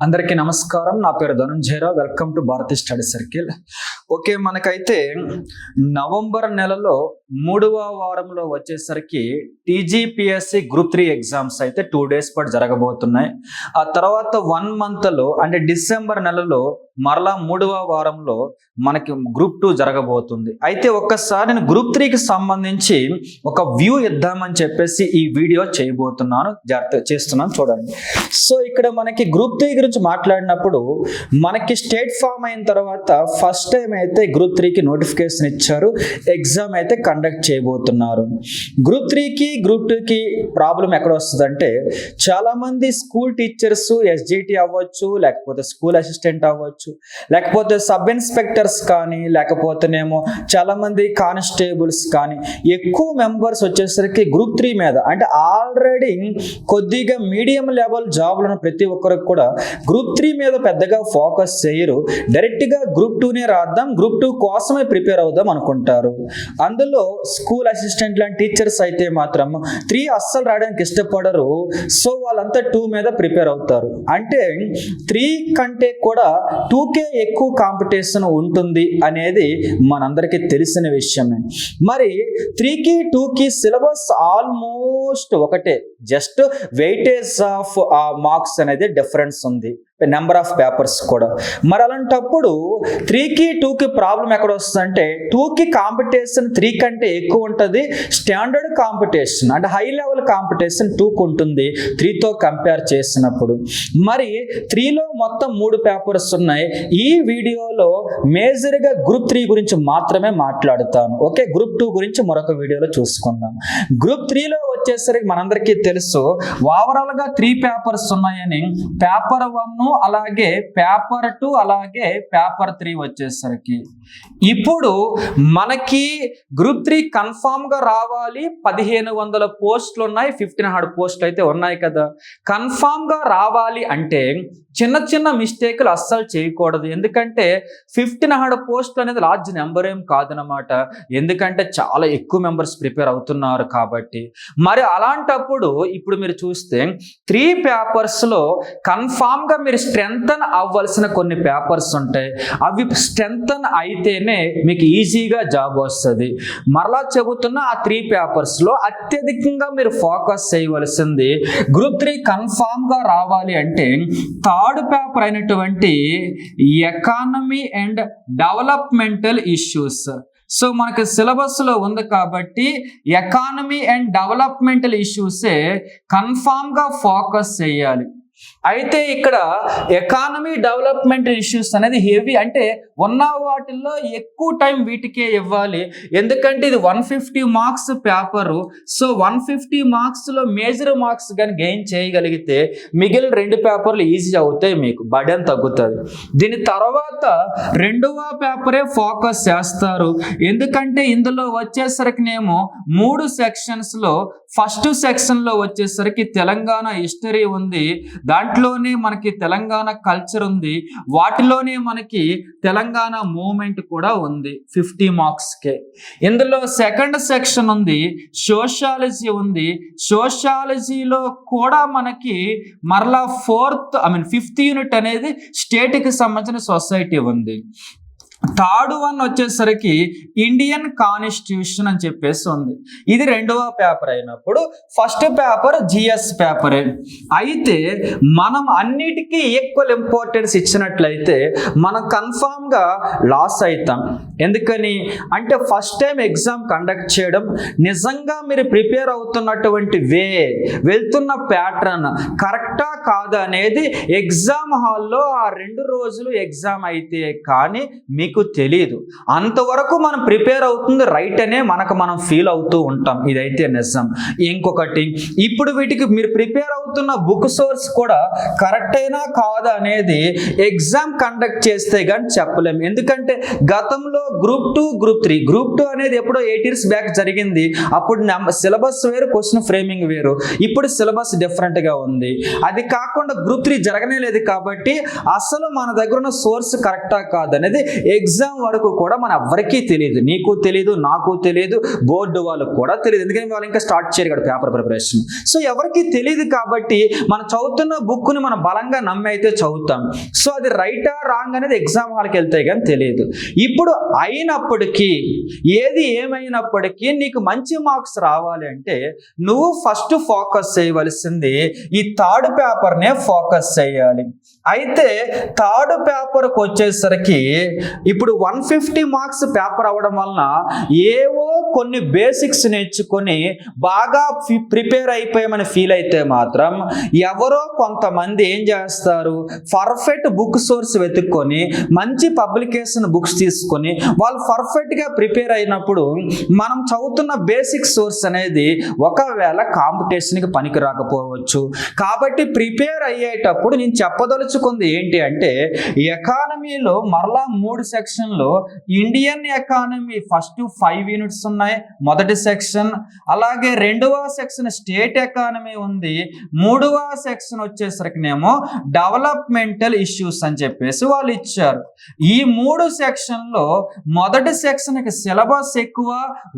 అందరికీ నమస్కారం. నా పేరు Dhanunjaya Rao. Welcome to Bharati study circle. Okay, మనకైతే నవంబర్ నెలలో 3వ వారంలో వచ్చేసరికి టీజీపీఎస్సీ గ్రూప్ 3 ఎగ్జామ్స్ అయితే 2 days పాటు జరగబోతున్నాయి. ఆ తర్వాత 1 monthలో అంటే డిసెంబర్ నెలలో మరలా 3వ వారంలో మనకి గ్రూప్ 2 జరగబోతుంది. అయితే ఒక్కసారి నేను గ్రూప్ 3కి సంబంధించి ఒక వ్యూ ఇద్దామని చెప్పేసి ఈ వీడియో చేయబోతున్నాను. చేస్తున్నాను చూడండి. సో ఇక్కడ మనకి గ్రూప్ 3 గురించి మాట్లాడినప్పుడు మనకి స్టేట్ ఫామ్ అయిన తర్వాత ఫస్ట్ టైం అయితే గ్రూప్ 3కి నోటిఫికేషన్ ఇచ్చారు. ఎగ్జామ్ అయితే కండక్ట్ చేయబోతున్నారు. గ్రూప్ 3కి గ్రూప్ 2కి ప్రాబ్లం ఎక్కడ వస్తుందంటే, చాలా మంది స్కూల్ టీచర్స్ ఎస్జిటి అవ్వచ్చు, లేకపోతే స్కూల్ అసిస్టెంట్ అవ్వచ్చు, లేకపోతే సబ్ ఇన్స్పెక్టర్స్ కానీ, లేకపోతేనేమో చాలా మంది కానిస్టేబుల్స్ కానీ, ఎక్కువ మెంబర్స్ వచ్చేసరికి గ్రూప్ 3 మీద అంటే ఆల్రెడీ కొద్దిగా మీడియం లెవెల్ జాబ్లు ఉన్న ప్రతి ఒక్కరికి కూడా గ్రూప్ 3 మీద పెద్దగా ఫోకస్ చేయరు. డైరెక్ట్గా గ్రూప్ 2నే రాద్దాం, గ్రూప్ 2 కోసమే ప్రిపేర్ అవుదాం అనుకుంటారు. అందులో స్కూల్ అసిస్టెంట్ లాంటి టీచర్స్ అయితే మాత్రం 3 అస్సలు రాయడానికి ఇష్టపడరు. సో వాళ్ళంతా 2 మీద ప్రిపేర్ అవుతారు. అంటే 3 కంటే కూడా 2కే ఎక్కువ కాంపిటీషన్ ఉంటుంది అనేది మనందరికీ తెలిసిన విషయమే. మరి 3కి 2కి సిలబస్ ఆల్మోస్ట్ ఒకటే, జస్ట్ వెయిటేజ్ ఆఫ్ మార్క్స్ అనేది డిఫరెన్స్ ఉంది, నెంబర్ ఆఫ్ పేపర్స్ కూడా. మరి అలాంటప్పుడు 3కి 2కి ప్రాబ్లం ఎక్కడ వస్తుందంటే, 2కి కాంపిటీషన్ 3 కంటే ఎక్కువ ఉంటుంది. స్టాండర్డ్ కాంపిటీషన్ అంటే హై లెవెల్ కాంపిటీషన్ 2కి ఉంటుంది 3తో కంపేర్ చేసినప్పుడు. మరి 3లో మొత్తం 3 పేపర్స్ ఉన్నాయి. ఈ వీడియోలో మేజర్గా గ్రూప్ 3 గురించి మాత్రమే మాట్లాడుతాను. ఓకే, గ్రూప్ 2 గురించి మరొక వీడియోలో చూసుకుందాం. గ్రూప్ 3లో వచ్చేసరికి మనందరికీ తెలుసు ఓవరాల్గా 3 పేపర్స్ ఉన్నాయని. పేపర్ 1 అలాగే పేపర్ 2 అలాగే పేపర్ 3 వచ్చేసరికి ఇప్పుడు మనకి గ్రూప్ 3 కన్ఫామ్ గా రావాలి. 1500 పోస్టులు ఉన్నాయి, 1500 పోస్టులు అయితే ఉన్నాయి కదా. కన్ఫామ్ గా రావాలి అంటే చిన్న చిన్న మిస్టేక్లు అస్సలు చేయకూడదు. ఎందుకంటే 1500 పోస్టులు అనేది లార్జ్ నెంబర్ ఏం కాదనమాట. ఎందుకంటే చాలా ఎక్కువ మెంబర్స్ ప్రిపేర్ అవుతున్నారు కాబట్టి. మరి అలాంటప్పుడు ఇప్పుడు మీరు చూస్తే 3 పేపర్స్లో కన్ఫామ్గా మీరు స్ట్రెంగ్తన్ అవ్వాల్సిన కొన్ని పేపర్స్ ఉంటాయి. అవి స్ట్రెంగ్తన్ అయితేనే మీకు ఈజీగా జాబ్ వస్తుంది. మరలా చెబుతున్న ఆ 3 పేపర్స్లో అత్యధికంగా మీరు ఫోకస్ చేయవలసింది గ్రూప్ 3 కన్ఫామ్గా రావాలి అంటే థర్డ్ పేపర్ అయినటువంటి economy and developmental issues. So మనకి సిలబస్లో ఉంది కాబట్టి ఎకానమీ అండ్ డెవలప్మెంటల్ ఇష్యూసే కన్ఫామ్గా ఫోకస్ చేయాలి. అయితే ఇక్కడ ఎకానమీ డెవలప్మెంట్ ఇష్యూస్ అనేది హెవీ, అంటే ఉన్న వాటిల్లో ఎక్కువ టైం వీటికే ఇవ్వాలి. ఎందుకంటే ఇది 150 మార్క్స్ పేపరు. సో 150 మార్క్స్లో మేజర్ మార్క్స్ కానీ గెయిన్ చేయగలిగితే మిగిలిన 2 పేపర్లు ఈజీ అవుతాయి, మీకు బర్డెన్ తగ్గుతుంది. దీని తర్వాత 2వ పేపరే ఫోకస్ చేస్తారు. ఎందుకంటే ఇందులో వచ్చేసరికినేమో 3 సెక్షన్స్లో ఫస్ట్ సెక్షన్లో వచ్చేసరికి తెలంగాణ హిస్టరీ ఉంది, దాంట్లోనే మనకి తెలంగాణ కల్చర్ ఉంది, వాటిలోనే మనకి తెలంగాణ మూవ్మెంట్ కూడా ఉంది 50 మార్క్స్కే. ఇందులో సెకండ్ సెక్షన్ ఉంది, సోషాలజీ ఉంది. సోషాలజీలో కూడా మనకి మరలా 5th యూనిట్ అనేది స్టేట్కి సంబంధించిన సొసైటీ ఉంది. థర్డ్ వన్ వచ్చేసరికి ఇండియన్ కాన్స్టిట్యూషన్ అని చెప్పేసి ఉంది. ఇది 2వ పేపర్ అయినప్పుడు ఫస్ట్ పేపర్ జిఎస్ పేపరే. అయితే మనం అన్నిటికీ ఈక్వల్ ఇంపార్టెన్స్ ఇచ్చినట్లయితే మనం కన్ఫామ్గా లాస్ అవుతాం. ఎందుకని అంటే ఫస్ట్ టైం ఎగ్జామ్ కండక్ట్ చేయడం, నిజంగా మీరు ప్రిపేర్ అవుతున్నటువంటి వెళ్తున్న ప్యాటర్న్ కరెక్టా కాదా అనేది ఎగ్జామ్ హాల్లో ఆ 2 రోజులు ఎగ్జామ్ అయితే కానీ మీకు తెలియదు. అంతవరకు మనం ప్రిపేర్ అవుతుంది రైట్ అనే మనం ఫీల్ అవుతూ ఉంటాం. ఇదైతే నిజం. ఇంకొకటి, ఇప్పుడు వీటికి మీరు ప్రిపేర్ అవుతున్న బుక్ సోర్స్ కూడా కరెక్ట్ అయినా కాదా అనేది ఎగ్జామ్ కండక్ట్ చేస్తే కానీ చెప్పలేము. ఎందుకంటే గతంలో గ్రూప్ 2 గ్రూప్ 3 గ్రూప్ 2 అనేది ఎప్పుడో 8 years బ్యాక్ జరిగింది. అప్పుడు సిలబస్ వేరు, క్వశ్చన్ ఫ్రేమింగ్ వేరు. ఇప్పుడు సిలబస్ డిఫరెంట్గా ఉంది. అది కాకుండా గ్రూప్ 3 జరగనే లేదు కాబట్టి అసలు మన దగ్గర ఉన్న సోర్స్ కరెక్టా కాదనేది ఎగ్జామ్ వరకు కూడా మన ఎవ్వరికీ తెలియదు, నీకు తెలియదు, నాకు తెలియదు, బోర్డు వాళ్ళకు కూడా తెలియదు, ఎందుకంటే వాళ్ళు ఇంకా స్టార్ట్ చేయరు కదా పేపర్ ప్రిపరేషన్. సో ఎవరికి తెలియదు కాబట్టి మనం చదువుతున్న బుక్ని మనం బలంగా నమ్మి అయితే చదువుతాం. సో అది రైటా రాంగ్ అనేది ఎగ్జామ్ హాల్కి వెళ్తే కానీ తెలియదు. ఇప్పుడు అయినప్పటికీ ఏది ఏమైనప్పటికీ నీకు మంచి మార్క్స్ రావాలి అంటే నువ్వు ఫస్ట్ ఫోకస్ చేయవలసింది ఈ థర్డ్ పేపర్నే ఫోకస్ చేయాలి. అయితే థర్డ్ పేపర్కి వచ్చేసరికి ఇప్పుడు 150 మార్క్స్ పేపర్ అవ్వడం వలన ఏవో కొన్ని బేసిక్స్ నేర్చుకొని బాగా ప్రిపేర్ అయిపోయామని ఫీల్ అయితే మాత్రం ఎవరో కొంతమంది ఏం చేస్తారు, పర్ఫెక్ట్ బుక్ సోర్స్ వెతుక్కొని మంచి పబ్లికేషన్ బుక్స్ తీసుకొని వాళ్ళు పర్ఫెక్ట్గా ప్రిపేర్ అయినప్పుడు మనం చదువుతున్న బేసిక్ సోర్స్ అనేది ఒకవేళ కాంపిటీషన్కి పనికి రాకపోవచ్చు. కాబట్టి ప్రిపేర్ అయ్యేటప్పుడు నేను చెప్పదలుచుకుంది ఏంటి అంటే ఎకానమీలో మరలా 3 సెక్షన్లు ఇండియన్ ఎకానమీ ఫస్ట్ 5 యూనిట్స్ ఉన్నాయి మొదటి సెక్షన్, అలాగే రెండవ సెక్షన్ స్టేట్ ఎకానమీ ఉంది, మూడవ సెక్షన్ వచ్చేసరికినేమో డెవలప్మెంటల్ ఇష్యూస్ అని చెప్పేసి వాళ్ళు ఇచ్చారు. ఈ 3 సెక్షన్లో మొదటి సెక్షన్కి సిలబస్ ఎక్కువ,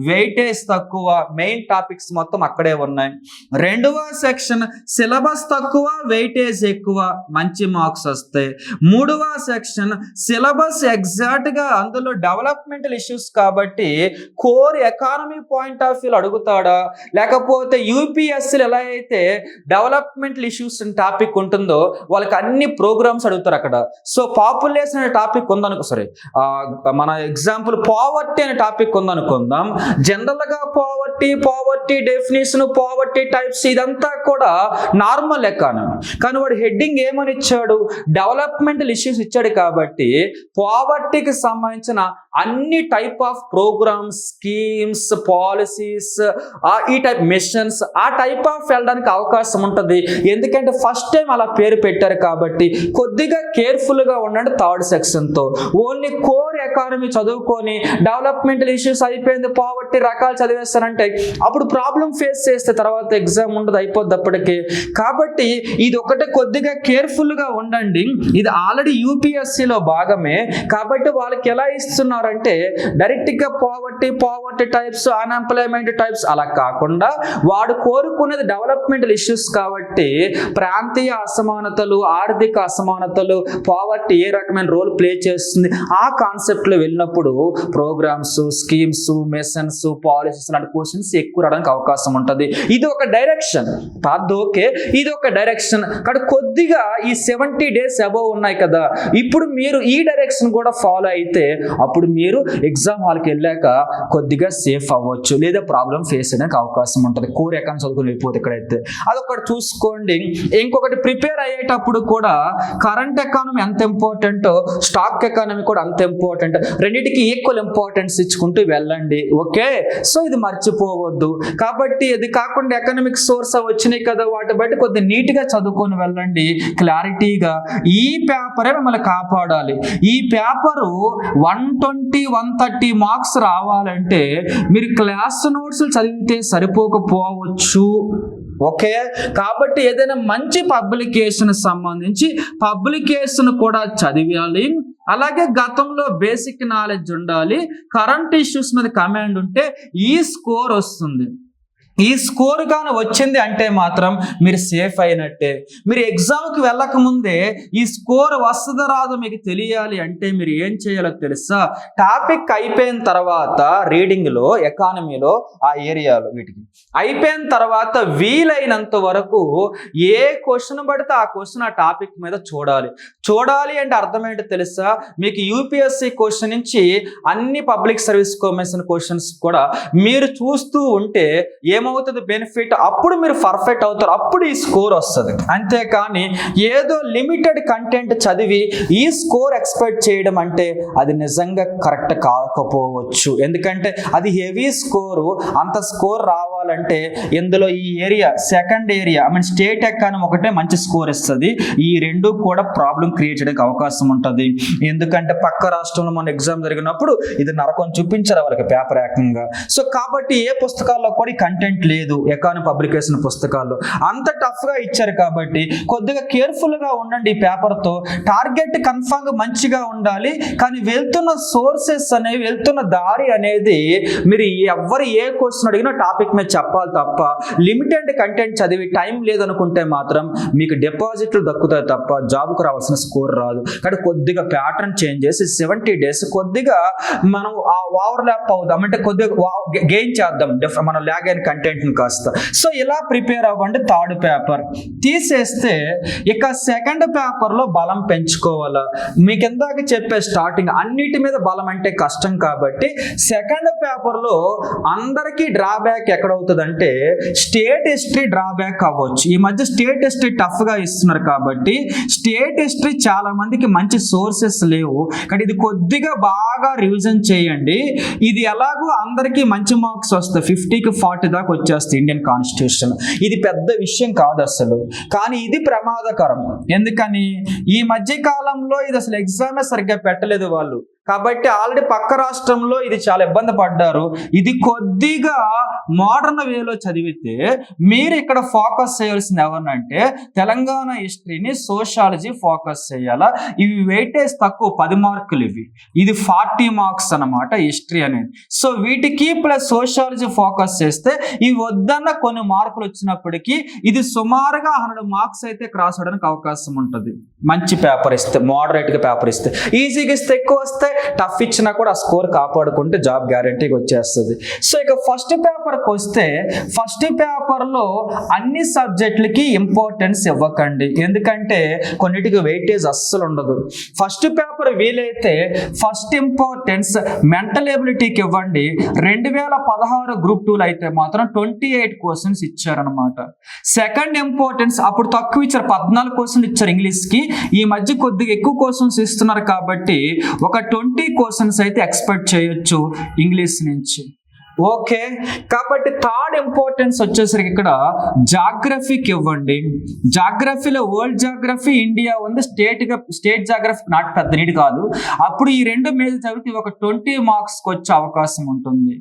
వెయిటేజ్ తక్కువ, మెయిన్ టాపిక్స్ మొత్తం అక్కడే ఉన్నాయి. రెండవ సెక్షన్ సిలబస్ తక్కువ, వెయిటేజ్ ఎక్కువ, మంచి మార్క్స్ వస్తాయి. మూడవ సెక్షన్ సిలబస్ ఎగ్జాక్ట్ గా అందులో డెవలప్మెంటల్ ఇష్యూస్ కాబట్టి core economy point of view అడుగుతాడా, లేకపోతే యూపీఎస్సీలు ఎలా అయితే డెవలప్మెంటల్ ఇష్యూస్ టాపిక్ ఉంటుందో వాళ్ళకి అన్ని ప్రోగ్రామ్స్ అడుగుతారు అక్కడ. సో పాపులేషన్ అనే టాపిక్ ఉందనుకో, మన ఎగ్జాంపుల్ పావర్టీ అనే టాపిక్ ఉందనుకుందాం. జనరల్ గా పావర్టీ డెఫినేషన్, పావర్టీ టైప్స్ ఇదంతా కూడా నార్మల్ ఎకానమీ, కానీ వాడు హెడ్డింగ్ ఏమని ఇచ్చాడు, డెవలప్మెంటల్ ఇష్యూస్ ఇచ్చాడు. కాబట్టి పావర్టీకి సంబంధించిన అన్ని type of programs, schemes, policies, ఈ టైప్ మిషన్స్ ఆ టైప్ ఆఫ్ వెళ్ళడానికి అవకాశం ఉంటుంది. ఎందుకంటే ఫస్ట్ టైం అలా పేరు పెట్టారు కాబట్టి కొద్దిగా కేర్ఫుల్గా ఉండండి. థర్డ్ సెక్షన్తో ఓన్లీ కోర్ ఎకానమీ చదువుకొని డెవలప్మెంటల్ ఇష్యూస్ అయిపోయింది, పావర్టీ రకాలు చదివేస్తారంటే అప్పుడు ప్రాబ్లం ఫేస్ చేస్తే తర్వాత ఎగ్జామ్ ఉండదు, అయిపోద్ది అప్పటికి. కాబట్టి ఇది ఒకటే కొద్దిగా కేర్ఫుల్గా ఉండండి. ఇది ఆల్రెడీ యూపీఎస్సీలో భాగమే కాబట్టి వాళ్ళకి ఎలా ఇస్తున్నారంటే డైరెక్ట్గా పావర్టీ టైప్స్, అన్ఎంప్లాయ్మెంట్ టైప్స్ అలా కాకుండా వాడు కోరుకునేది డెవలప్మెంటల్ ఇష్యూస్ కాబట్టి ప్రాంతీయ అసమానతలు, ఆర్థిక అసమానతలు, పావర్టీ ఏ రకమైన రోల్ ప్లే చేస్తుంది ఆ కాన్సెప్ట్లో వెళ్ళినప్పుడు ప్రోగ్రామ్స్, స్కీమ్స్, మిషన్స్, పాలసీస్ లాంటి క్వశ్చన్స్ ఎక్కువ రావడానికి అవకాశం ఉంటుంది. ఇది ఒక డైరెక్షన్ ఓకే, ఇది ఒక డైరెక్షన్. కానీ కొద్దిగా ఈ 70 days అబోవ్ ఉన్నాయి కదా, ఇప్పుడు మీరు ఈ డైరెక్షన్ కూడా ఫాలో అయితే అప్పుడు మీరు ఎగ్జామ్ హాల్కి వెళ్ళాక కొద్దిగా సేఫ్ అవ్వచ్చు, లేదా ప్రాబ్లం ఫేస్ చేయడానికి అవకాశం ఉంటుంది. కోర్ ఎకానమీ చదువుకుని వెళ్ళిపోతే ఇక్కడైతే అదొకటి చూసుకోండి. ఇంకొకటి ప్రిపేర్ అయ్యేటప్పుడు కూడా కరెంట్ ఎకానమీ ఎంత ఇంపార్టెంట్, స్టాక్ ఎకానమీ కూడా అంత ఇంపార్టెంట్, రెండింటికి ఈక్వల్ ఇంపార్టెన్స్ ఇచ్చుకుంటూ వెళ్ళండి. ఓకే, సో ఇది మర్చిపోవద్దు. కాబట్టి ఇది కాకుండా ఎకనామిక్ సోర్స్ వచ్చినాయి కదా, వాటి బట్టి కొద్దిగా నీట్గా చదువుకొని వెళ్ళండి క్లారిటీగా. ఈ పేపరే మిమ్మల్ని కాపాడాలి. ఈ పేపరు 120-130 మార్క్స్ రావాలంటే మీరు క్లాస్ నోట్స్ చదివితే సరిపోకపోవచ్చు. ఓకే, కాబట్టి ఏదైనా మంచి పబ్లికేషన్ సంబంధించి పబ్లికేషన్ కూడా చదివాలి. అలాగే గతంలో బేసిక్ నాలెడ్జ్ ఉండాలి. కరెంట్ ఇష్యూస్ మీద కమాండ్ ఉంటే ఈ స్కోర్ వస్తుంది. ఈ స్కోర్ కానీ వచ్చింది అంటే మాత్రం మీరు సేఫ్ అయినట్టే. మీరు ఎగ్జామ్కి వెళ్ళక ముందే ఈ స్కోర్ వస్తుందో రాదో మీకు తెలియాలి అంటే మీరు ఏం చేయాలో తెలుసా, టాపిక్ అయిపోయిన తర్వాత రీడింగ్లో, ఎకానమీలో ఆ ఏరియాలో వీటికి అయిపోయిన తర్వాత వీలైనంత వరకు ఏ క్వశ్చన్ పడితే ఆ క్వశ్చన్ ఆ టాపిక్ మీద చూడాలి అంటే అర్థం ఏంటో తెలుసా, మీకు యూపీఎస్సీ క్వశ్చన్ నుంచి అన్ని పబ్లిక్ సర్వీస్ కమిషన్ క్వశ్చన్స్ కూడా మీరు చూస్తూ ఉంటే ఏమవుతుంది బెనిఫిట్, అప్పుడు మీరు పర్ఫెక్ట్ అవుతారు, అప్పుడు ఈ స్కోర్ వస్తుంది. అంతేకాని ఏదో లిమిటెడ్ కంటెంట్ చదివి ఈ స్కోర్ ఎక్స్పెక్ట్ చేయడం అంటే అది నిజంగా కరెక్ట్ కాకపోవచ్చు. ఎందుకంటే అది హెవీ స్కోరు. అంత స్కోర్ రావాలంటే ఇందులో ఈ area, second area state economy ఒకటే మంచి స్కోర్ ఇస్తుంది. ఈ రెండు కూడా ప్రాబ్లం క్రియేట్ చేయడానికి అవకాశం ఉంటుంది. ఎందుకంటే పక్క రాష్ట్రంలో మన ఎగ్జామ్ జరిగినప్పుడు ఇది నరకం చూపించారు వాళ్ళకి పేపర్ ఏకంగా. సో కాబట్టి ఏ పుస్తకాల్లో కూడా ఈ కంటెంట్ కంటెంట్ లేదు ఎకానమీ పబ్లికేషన్ పుస్తకాల్లో, అంత టఫ్గా ఇచ్చారు కాబట్టి కొద్దిగా కేర్ఫుల్గా ఉండండి ఈ పేపర్తో. టార్గెట్ కన్ఫామ్గా మంచిగా ఉండాలి, కానీ వెళ్తున్న సోర్సెస్ అనేవి, వెళ్తున్న దారి అనేది మీరు ఎవరు ఏ క్వశ్చన్ అడిగినా టాపిక్ మీద చెప్పాలి తప్ప లిమిటెడ్ కంటెంట్ చదివి టైం లేదనుకుంటే మాత్రం మీకు డిపాజిట్లు దక్కుతాయి తప్ప జాబ్కు రావాల్సిన స్కోర్ రాదు. కాబట్టి కొద్దిగా ప్యాటర్న్ చేంజ్ చేసి 70 days కొద్దిగా మనం ఓవర్లాప్ అవుదాం, అంటే కొద్దిగా గెయిన్ చేద్దాం మనం ల్యాగ్ అయిన కంటెంట్ని కాస్త. సో ఇలా ప్రిపేర్ అవ్వండి. థర్డ్ పేపర్ తీసేస్తే ఇక సెకండ్ పేపర్లో బలం పెంచుకోవాలా. మీకు ఇందాక చెప్పే స్టార్టింగ్ అన్నిటి మీద బలం అంటే కష్టం కాబట్టి సెకండ్ పేపర్లో అందరికీ డ్రాబ్యాక్ ఎక్కడవుతుందంటే స్టేట్ హిస్టరీ డ్రాబ్యాక్ అవ్వచ్చు. ఈ మధ్య స్టేట్ హిస్టరీ టఫ్గా ఇస్తున్నారు కాబట్టి స్టేట్ హిస్టరీ చాలా మందికి మంచి సోర్సెస్ లేవు, కానీ ఇది కొద్దిగా బాగా రివిజన్ చేయండి. ఇది ఎలాగో అందరికీ మంచి మార్క్స్ వస్తాయి, 50కి 40 దాకా వచ్చేస్తాయి ఇండియన్ కాన్స్టిట్యూషన్. ఇది పెద్ద విషయం కాదు అసలు, కానీ ఇది ప్రమాదకరం. ఎందుకని ఈ మధ్య కాలంలో ఇది అసలు ఎగ్జామే సరిగ్గా పెట్టలేదు వాళ్ళు, కాబట్టి ఆల్రెడీ పక్క రాష్ట్రంలో ఇది చాలా ఇబ్బంది పడ్డారు. ఇది కొద్దిగా మోడర్న్ వేలో చదివితే మీరు ఇక్కడ ఫోకస్ చేయాల్సింది ఎవరినంటే తెలంగాణ హిస్టరీని, సోషాలజీ ఫోకస్ చేయాలా. ఇవి వెయిటేజ్ తక్కువ, 10 మార్కులు ఇవి, ఇది 40 మార్క్స్ అనమాట హిస్టరీ అనేది. సో వీటికి ప్లస్ సోషాలజీ ఫోకస్ చేస్తే ఇవి వద్దన్న కొన్ని మార్కులు వచ్చినప్పటికీ ఇది సుమారుగా 100 మార్క్స్ అయితే క్రాస్ అవడానికి అవకాశం ఉంటుంది. మంచి పేపర్ ఇస్తే, మోడరేట్గా పేపర్ ఇస్తే. ఈజీగా ఇస్తే ఎక్కువ వస్తే, టఫ్ ఇచ్చినా కూడా ఆ స్కోర్ కాపాడుకుంటే జాబ్ గ్యారంటీగా వచ్చేస్తుంది. సో ఇక ఫస్ట్ పేపర్కి వస్తే ఫస్ట్ పేపర్లో అన్ని సబ్జెక్టులకి ఇంపార్టెన్స్ ఇవ్వకండి, ఎందుకంటే కొన్నిటికి వెయిటేజ్ అస్సలు ఉండదు. ఫస్ట్ పేపర్ వీలైతే ఫస్ట్ ఇంపార్టెన్స్ మెంటల్ ఎబిలిటీకి ఇవ్వండి. 2016 గ్రూప్ 2 అయితే మాత్రం 28 క్వశ్చన్స్ ఇచ్చారనమాట. సెకండ్ ఇంపార్టెన్స్ అప్పుడు తక్కువ ఇచ్చారు, 14 క్వశ్చన్లు ఇచ్చారు ఇంగ్లీష్కి. ఈ మధ్య కొద్దిగా ఎక్కువ క్వశ్చన్స్ ఇస్తున్నారు కాబట్టి ఒక 20 క్వశ్చన్స్ అయితే ఎక్స్పెక్ట్ చేయొచ్చు ఇంగ్లీష్ నుంచి. ఓకే, కాబట్టి థర్డ్ ఇంపార్టెన్స్ వచ్చేసరికి ఇక్కడ జాగ్రఫీకి ఇవ్వండి. జాగ్రఫీలో వరల్డ్ జాగ్రఫీ ఇండియా ఉంది, స్టేట్ జాగ్రఫీ నాట్ పెద్ద నీటి కాదు. అప్పుడు ఈ రెండు మేజర్ చదివితే ఒక 20 మార్క్స్కి వచ్చే అవకాశం ఉంటుంది.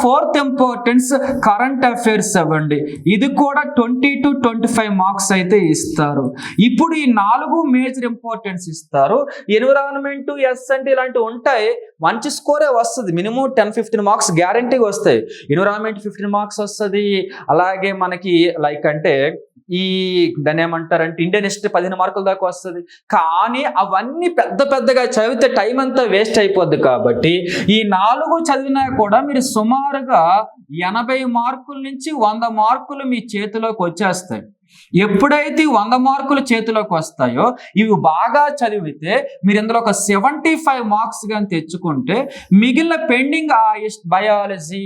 ఫోర్త్ ఇంపార్టెన్స్ కరెంట్ అఫైర్స్ ఇవ్వండి. ఇది కూడా 20 to 25 మార్క్స్ అయితే ఇస్తారు. ఇప్పుడు ఈ 4 మేజర్ ఇంపార్టెన్స్ ఇస్తారు. ఎన్విరాన్మెంట్, ఎస్ఎన్టీ ఇలాంటివి ఉంటాయి, మంచి స్కోరే వస్తుంది, మినిమం 10-15 మార్క్స్ గ్యారంటీగా వస్తాయి. ఎన్విరాన్మెంట్ 15 మార్క్స్ వస్తుంది. అలాగే మనకి లైక్ అంటే ఈ దాన్ని ఏమంటారంటే ఇండియన్ హిస్టరీ 15 మార్కుల దాకా వస్తుంది. కానీ అవన్నీ పెద్దగా చదివితే టైం అంతా వేస్ట్ అయిపోద్ది. కాబట్టి ఈ 4 చదివినా కూడా మీరు సుమారుగా 80 మార్కుల నుంచి 100 మార్కులు మీ చేతిలోకి వచ్చేస్తాయి. ఎప్పుడైతే 100 మార్కులు చేతిలోకి వస్తాయో ఇవి బాగా చదివితే మీరు ఇందులో ఒక 75 మార్క్స్ కానీ తెచ్చుకుంటే మిగిలిన పెండింగ్ బయాలజీ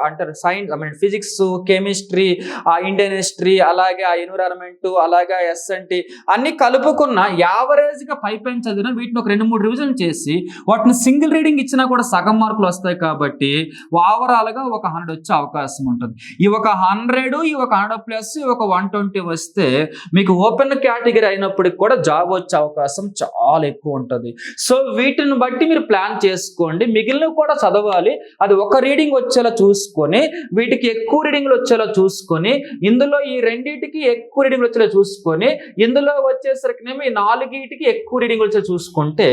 అంటారు, science, physics, chemistry, Indian history, అలాగే ఎన్విరాన్మెంట్, అలాగే ఎస్ఎన్టీ అన్ని కలుపుకున్న యావరేజ్గా పైపైన చదివిన వీటిని ఒక 2-3 రివిజన్ చేసి వాటిని సింగిల్ రీడింగ్ ఇచ్చినా కూడా సగం మార్కులు వస్తాయి. కాబట్టి ఓవరాల్గా ఒక 100 వచ్చే అవకాశం ఉంటుంది. ఈ ఒక 100, ఈ ఒక 100 ప్లస్ ఒక 120 వస్తే మీకు ఓపెన్ కేటగిరీ అయినప్పటికి కూడా జాబ్ వచ్చే అవకాశం చాలా ఎక్కువ ఉంటుంది. సో వీటిని బట్టి మీరు ప్లాన్ చేసుకోండి. మిగిలినవి కూడా చదవాలి, అది ఒక రీడింగ్ వచ్చేలా చూసుకొని, వీటికి ఎక్కువ రీడింగ్లు వచ్చేలా చూసుకొని, ఇందులో ఈ రెండింటికి ఎక్కువ రీడింగ్లు వచ్చేలా చూసుకొని, ఇందులో వచ్చేసరికినేమో ఈ 4టికి ఎక్కువ రీడింగ్ వచ్చేలా చూసుకుంటే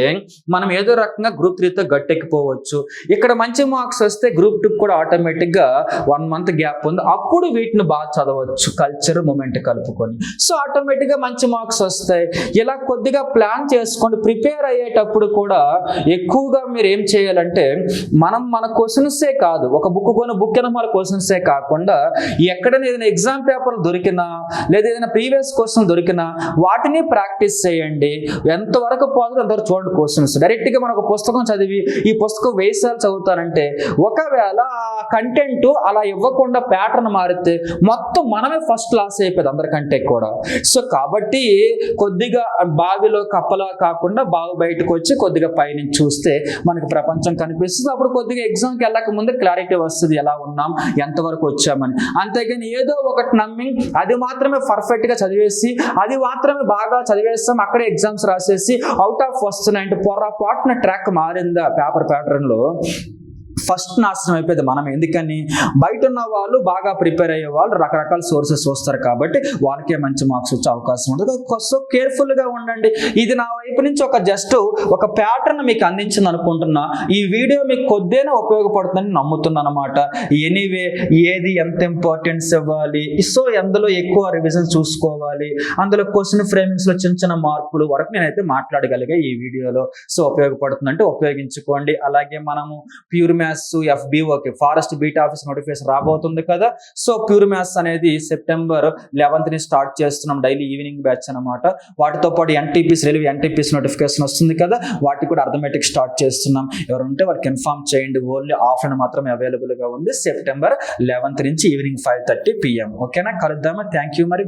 మనం ఏదో రకంగా గ్రూప్ 3తో గట్టెక్కిపోవచ్చు. ఇక్కడ మంచి మార్క్స్ వస్తే గ్రూప్ 2 కూడా ఆటోమేటిక్గా 1 month గ్యాప్ ఉంది, అప్పుడు వీటిని బాగా చదవచ్చు కల్చర్ మూమెంట్ కలుపుకొని. సో ఆటోమేటిక్గా మంచి మార్క్స్ వస్తాయి. ఇలా కొద్దిగా ప్లాన్ చేసుకోండి. ప్రిపేర్ అయ్యేటప్పుడు కూడా ఎక్కువగా మీరు ఏం చేయాలంటే మన క్వశ్చన్సే కాదు, ఒక బుక్ మన క్వశ్చన్సే కాకుండా ఎక్కడైనా ఏదైనా ఎగ్జామ్ పేపర్ దొరికినా లేదా ఏదైనా ప్రీవియస్ క్వశ్చన్ దొరికినా వాటిని ప్రాక్టీస్ చేయండి. ఎంతవరకు పోతుందో అంతవరకు చూడండి క్వశ్చన్స్. డైరెక్ట్గా మనం ఒక పుస్తకం చదివి ఈ పుస్తకం 1000 సార్లు చదువుతానంటే ఒకవేళ ఆ కంటెంట్ అలా ఇవ్వకుండా ప్యాటర్న్ మారితే మొత్తం మనమే ఫస్ట్ లాస్ అయిపోయింది అందరికంటే కూడా. సో కాబట్టి కొద్దిగా బావిలో కప్పలా కాకుండా బావి బయటకు వచ్చి కొద్దిగా పైనుంచి చూస్తే మనకి ప్రపంచం కనిపిస్తుంది. అప్పుడు కొద్దిగా ఎగ్జామ్కి వెళ్ళక ముందు క్లారిటీ వస్తుంది, ఎలా ఉన్నాం, ఎంతవరకు వచ్చామని. అంతేగాని ఏదో ఒకటి నమ్మి అది మాత్రమే పర్ఫెక్ట్గా చదివేసి అది మాత్రమే బాగా చదివేస్తాం, అక్కడే ఎగ్జామ్స్ రాసేసి అవుట్ ఆఫ్ వస్తున్నాయంటే పొరపాటున ట్రాక్ మారిందా పేపర్ ప్యాటర్న్లో ఫస్ట్ నాశనం అయిపోయింది మనం. ఎందుకని బయట ఉన్న వాళ్ళు బాగా ప్రిపేర్ అయ్యే వాళ్ళు రకరకాల సోర్సెస్ వస్తారు కాబట్టి వాళ్ళకే మంచి మార్క్స్ వచ్చే అవకాశం ఉంటుంది. సో కేర్ఫుల్గా ఉండండి. ఇది నా వైపు నుంచి జస్ట్ ఒక ప్యాటర్న్ మీకు అందించింది అనుకుంటున్నా. ఈ వీడియో మీకు కొద్దిగా ఉపయోగపడుతుందని నమ్ముతున్నాను అనమాట. ఎనీవే ఏది ఎంత ఇంపార్టెన్స్ ఇవ్వాలి, సో అందులో ఎక్కువ రివిజన్ చూసుకోవాలి, అందులో క్వశ్చన్ ఫ్రేమింగ్స్ లో చిన్న చిన్న మార్పులు వరకు నేనైతే మాట్లాడగలిగా ఈ వీడియోలో. సో ఉపయోగపడుతుందంటే ఉపయోగించుకోండి. అలాగే మనము ప్యూర్ మ్యాథ్స్ FBOకి ఫారెస్ట్ బీట్ ఆఫీస్ నోటిఫికేషన్ రాబోతుంది కదా. సో ప్యూర్ మ్యాథ్స్ అనేది సెప్టెంబర్ 11th స్టార్ట్ చేస్తున్నాం, డైలీ ఈవినింగ్ బ్యాచ్ అనమాట. వాటితో పాటు రైల్వే NTPC నోటిఫికేషన్ వస్తుంది కదా, వాటికి కూడా అర్థమెటిక్ స్టార్ట్ చేస్తున్నాం. ఎవరుంటే వాళ్ళకి ఇన్ఫార్మ్ చేయండి. ఓన్లీ ఆఫ్లైన్ మాత్రమే అవైలబుల్ గా ఉంది. సెప్టెంబర్ 11th నుంచి ఈవినింగ్ 5:30 PM. ఓకేనా, కలుద్దామా? థ్యాంక్ యూ మరి.